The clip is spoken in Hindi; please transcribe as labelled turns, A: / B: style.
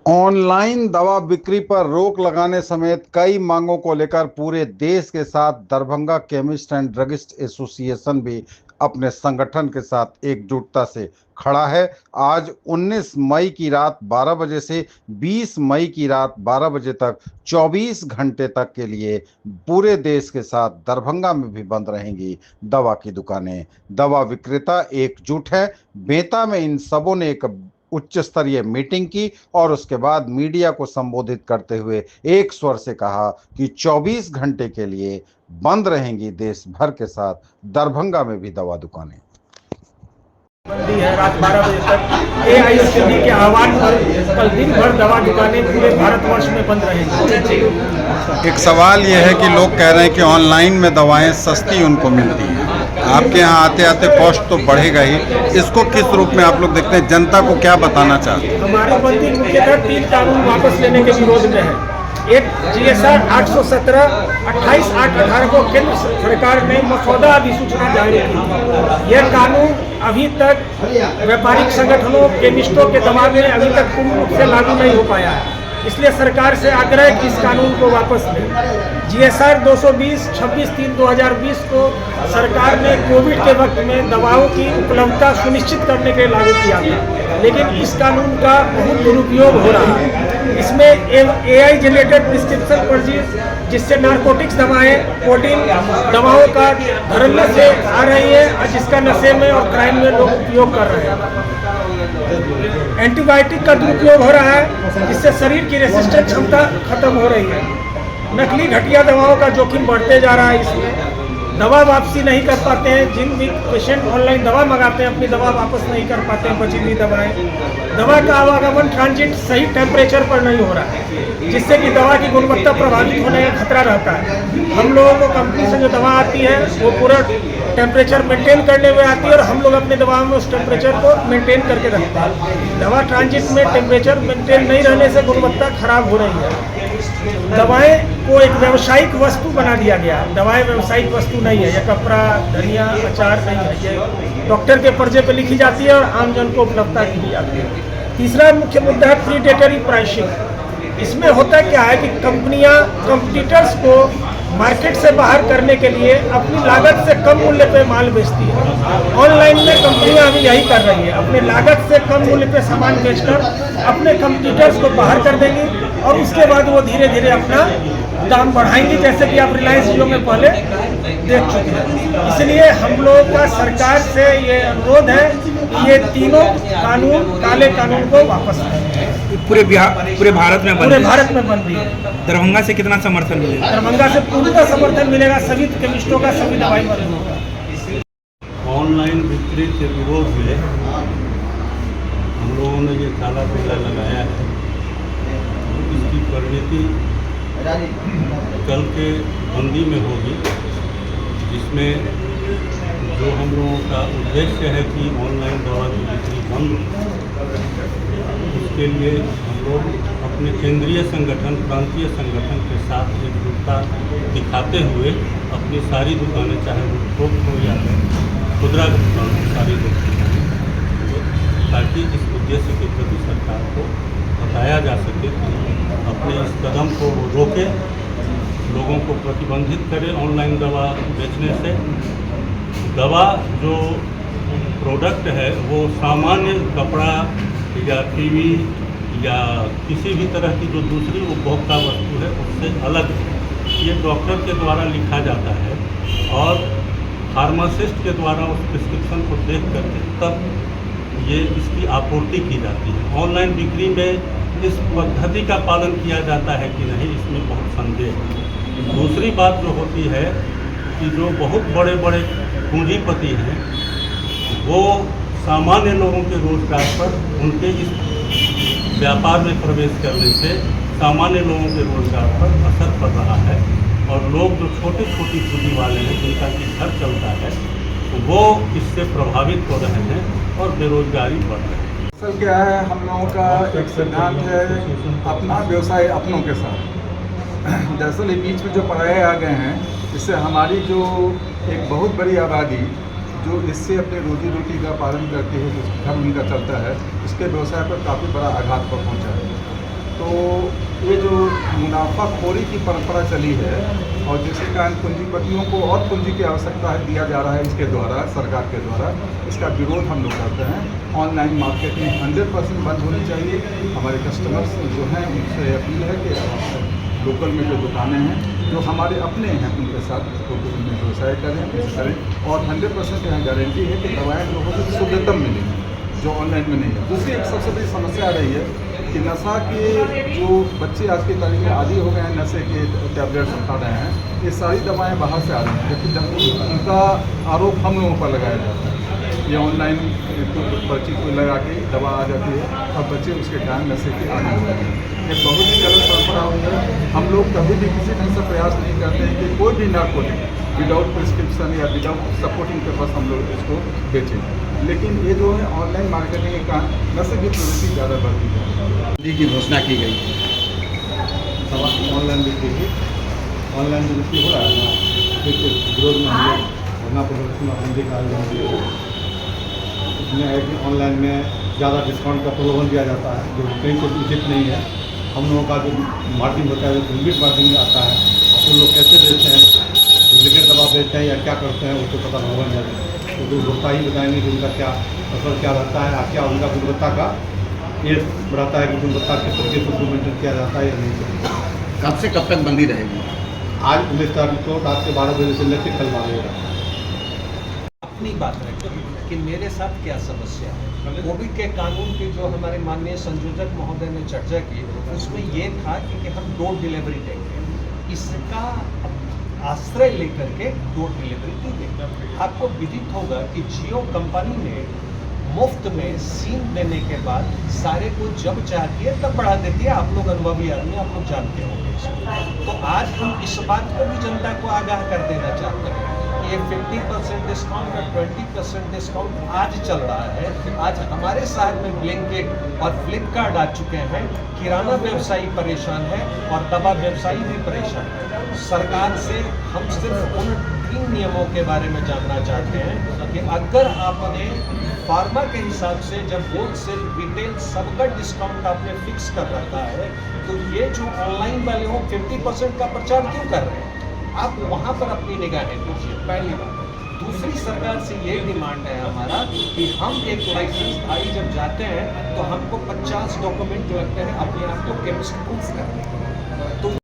A: ऑनलाइन दवा बिक्री पर रोक लगाने समेत कई मांगों को लेकर पूरे देश के साथ Darbhanga chemist and druggist association भी अपने संगठन के साथ एकजुटता से खड़ा है। आज 19 मई की रात 12 बजे से 20 मई की रात 12 बजे तक 24 घंटे तक के लिए पूरे देश के साथ दरभंगा में भी बंद रहेंगी दवा की दुकानें। दवा विक्रेता एकजुट है। बेंता में इन सबों ने एक उच्च स्तरीय मीटिंग की और उसके बाद मीडिया को संबोधित करते हुए एक स्वर से कहा कि 24 घंटे के लिए बंद रहेंगी देश भर के साथ दरभंगा में भी दवा दुकानें।
B: बंदी है रात 12 बजे तक। एआईसीडी के आह्वान पर कल दिन भर दवा दुकानें पूरे भारतवर्ष में बंद रहेंगी।
A: एक सवाल यह है कि लोग कह रहे हैं कि ऑनलाइन में दवाएं सस्ती उनको मिलती हैं, आपके यहाँ आते आते कॉस्ट तो बढ़ेगा ही। इसको किस रूप में आप लोग देखते हैं, जनता को क्या बताना चाहते हैं?
B: हमारी बंदी मुख्यतः 3 कानून वापस लेने के विरोध में है। एक जीएसआर 817 28/8/18 को केंद्र सरकार ने मसौदा अधिसूचना जारी की। यह कानून अभी तक व्यापारिक संगठनों केमिस्टों के दबाव में अभी तक पूर्ण रूप से लागू नहीं हो पाया है, इसलिए सरकार से आग्रह है कि इस कानून को वापस लें। जीएसआर 220 26/3/2020 को सरकार ने कोविड के वक्त में दवाओं की उपलब्धता सुनिश्चित करने के लिए लागू किया था, लेकिन इस कानून का बहुत दुरुपयोग हो रहा है। इसमें एआई जनरेटेड प्रिस्क्रिप्शन पर्चीज, जिससे नारकोटिक्स दवाएं कोडिंग दवाओं का धड़ल्ले से आ रही है और जिसका नशे में और क्राइम में लोग उपयोग कर रहे हैं। एंटीबायोटिक का दुरुपयोग हो रहा है, जिससे शरीर की रेसिस्टेंस क्षमता खत्म हो रही है। नकली घटिया दवाओं का जोखिम बढ़ते जा रहा है। इसमें दवा वापसी नहीं कर पाते हैं। जिन भी पेशेंट ऑनलाइन दवा मंगाते हैं अपनी दवा वापस नहीं कर पाते हैं, बची हुई दवाएं। दवा का आवागमन ट्रांजिट सही टेम्परेचर पर नहीं हो रहा है, जिससे कि दवा की गुणवत्ता प्रभावित होने का खतरा रहता है। हम लोगों को कंपनी से जो दवा आती है वो पूरा टेम्परेचर मेंटेन करने में आती है और हम लोग अपनी दवाओं में उस टेम्परेचर को मेंटेन करके रखते हैं। दवा ट्रांजिट में टेम्परेचर मेंटेन नहीं रहने से गुणवत्ता खराब हो रही है। दवाएं को एक व्यावसायिक वस्तु बना दिया गया। दवाएं व्यावसायिक वस्तु नहीं है। यह कपड़ा, धनिया, अचार नहीं है। ये डॉक्टर के पर्चे पे लिखी जाती है और आम जन को उपलब्धता दी जाती है। तीसरा मुख्य मुद्दा है प्रीडेटरी प्राइसिंग। इसमें होता क्या है कि कंपनियां कंपटीटर्स को मार्केट से बाहर करने के लिए अपनी लागत से कम मूल्य पे माल बेचती है। ऑनलाइन में कंपनियां अभी यही कर रही है, अपने लागत से कम मूल्य पे सामान बेचकर अपने कंपटीटर्स को बाहर कर देंगी और उसके बाद वो धीरे धीरे अपना दाम बढ़ाएंगी, जैसे कि आप रिलायंस जियो में पहले देख चुके हैं। इसलिए हम लोग का सरकार से ये अनुरोध है कि ये तीनों कानून, काले कानून को वापस लें।
C: पूरे भारत में
B: बंद है।
C: दरभंगा से कितना समर्थन मिलेगा?
B: दरभंगा से पूरा समर्थन मिलेगा। सभी केमिस्टों का सभी दवाई बंद होगा।
D: ऑनलाइन बिक्री के विरोध में हम लोगों ने ये काला पीला लगाया है। इसकी परिणति कल के बंदी में होगी, जिसमें जो हम लोगों का उद्देश्य है कि ऑनलाइन दवा की बिक्री बंद हो, उसके लिए हम लोग अपने केंद्रीय संगठन, प्रांतीय संगठन के साथ एकजुटता दिखाते हुए अपनी सारी दुकानें, चाहे वो थोक हो या खुदरा दुकान, सारी दुकानें, ताकि इस उद्देश्य के प्रति सरकार को बताया जा सके कि अपने इस कदम को रोके, लोगों को प्रतिबंधित करे ऑनलाइन दवा बेचने से। दवा जो प्रोडक्ट है वो सामान्य कपड़ा या टीवी या किसी भी तरह की जो दूसरी उपभोक्ता वस्तु है उससे अलग है। ये डॉक्टर के द्वारा लिखा जाता है और फार्मासिस्ट के द्वारा उस प्रिस्क्रिप्शन को देख करके तब ये इसकी आपूर्ति की जाती है। ऑनलाइन बिक्री में इस पद्धति का पालन किया जाता है कि नहीं, इसमें बहुत संदेह है। दूसरी बात जो होती है कि जो बहुत बड़े बड़े पूंजीपति हैं वो सामान्य लोगों के रोजगार पर, उनके इस व्यापार में प्रवेश करने से सामान्य लोगों के रोजगार पर असर पड़ रहा है और लोग जो छोटी छोटी पूंजी वाले हैं, जिनका कि घर चलता है, वो इससे प्रभावित हो रहे हैं और बेरोजगारी बढ़ रही है।
E: असल क्या है, हम लोगों का एक सिद्धांत है अपना व्यवसाय अपनों के साथ। दरअसल ये बीच में जो पढ़ाए आ गए हैं, इससे हमारी जो एक बहुत बड़ी आबादी जो इससे अपने रोजी रोटी का पालन करती है, जो घर उनका चलता है, उसके व्यवसाय पर काफ़ी बड़ा आघात पर पहुंचा है। मुनाफाखोरी की परंपरा चली है और जिसके कारण पूंजीपतियों को और पूंजी की आवश्यकता है दिया जा रहा है इसके द्वारा, सरकार के द्वारा। इसका विरोध हम लोग करते हैं। ऑनलाइन मार्केटिंग 100% बंद होनी चाहिए। हमारे कस्टमर्स जो हैं उनसे अपील है कि लोकल में जो दुकानें हैं जो हमारे अपने हैं उनके साथ उनमें व्यवसाय करें और 100% यहाँ गारंटी है कि दवाएँ लोगों को शुद्धतम मिलेंगी जो ऑनलाइन में नहीं है। दूसरी एक सबसे बड़ी समस्या आ रही है कि नशा के जो बच्चे आज की तारीख में आदी हो गए हैं, नशे के टैबलेट्स खा रहे हैं, ये सारी दवाएं बाहर से आ रही हैं, जबकि उनका आरोप हम लोगों पर लगाया जाता है। ये ऑनलाइन पर्ची को लगा के दवा आ जाती है और बच्चे उसके कारण नशे के आदी हो जाते हैं। ये बहुत ही गलत परंपरा हुई है। हम लोग कभी भी किसी ढंग से प्रयास नहीं करते हैं कि कोई भी नार्कोटिक विदाउट प्रिस्क्रिप्शन या विदाउट सपोर्टिंग पेपर्स हम लोग इसको बेचें। लेकिन ये जो है ऑनलाइन मार्केटिंग के कारण नशे की प्रवृत्ति ज़्यादा बढ़ती है।
F: बंदी की घोषणा की गई
D: ऑनलाइन बिक्री की ऑनलाइन जो बिक्री हो रहा है ना, उसके विरोध में हम लोग धरना प्रदर्शन और बंदी का आयोजन किए। इसमें है कि ऑनलाइन में ज़्यादा डिस्काउंट का प्रलोभन दिया जाता है जो कहीं से उचित नहीं है। हम लोगों का जो मार्जिन होता है वो लिमिट मार्जिन में आता है। तो लोग कैसे बेचते हैं, डुप्लीकेट दवा बेचते हैं या क्या करते हैं उसको पता होगा नहीं। तो उपभोक्ता ही बताएंगे कि उनका क्या असर क्या रहता है, क्या उनका गुणवत्ता का ये बढ़ाता है कि गुणवत्ता किस तरीके से उसको मेंटेन किया जाता है या नहीं।
F: कब से कब तक बंदी रहेगी?
D: आज 19 तारीख को रात के 12 बजे से लेकर कल 12 बजे
G: अपनी बात रखें कि मेरे साथ क्या समस्या है। कोविड के कानून की जो हमारे माननीय संयोजक महोदय ने चर्चा की उसमें ये था कि हम डोर डिलीवरी देंगे। इसका आश्रय लेकर के डोर डिलीवरी देंगे। आपको विदित होगा कि जियो कंपनी ने मुफ्त में सिम देने के बाद सारे को जब चाहती है तब बढ़ा देती है। आप लोग अनुभवी आदमी, आप लोग जानते होंगे इसको। तो आज हम इस बात को भी जनता को आगाह कर देना चाहते हैं कि ये 50% डिस्काउंट और 20% डिस्काउंट आज चल रहा है। आज हमारे शहर में ब्लिंकिट और फ्लिपकार्ट आ चुके हैं। किराना व्यवसायी परेशान है और दवा व्यवसायी भी परेशान है। सरकार से हम सिर्फ उन 3 नियमों के बारे में जानना चाहते हैं कि अगर आपने फार्मा के हिसाब से जब होलसेल रिटेल सबका डिस्काउंट आपने फिक्स कर रखा है तो ये जो ऑनलाइन वाले हो 50% का प्रचार क्यों कर रहे हैं? आप वहाँ पर अपनी निगाहें दीजिए, पहली बात। दूसरी, सरकार से ये डिमांड है हमारा कि हम एक लाइसेंस धारी जब जाते हैं तो हमको 50 डॉक्यूमेंट लगते हैं अपने आप को केमिस्ट प्रूफ करने। तो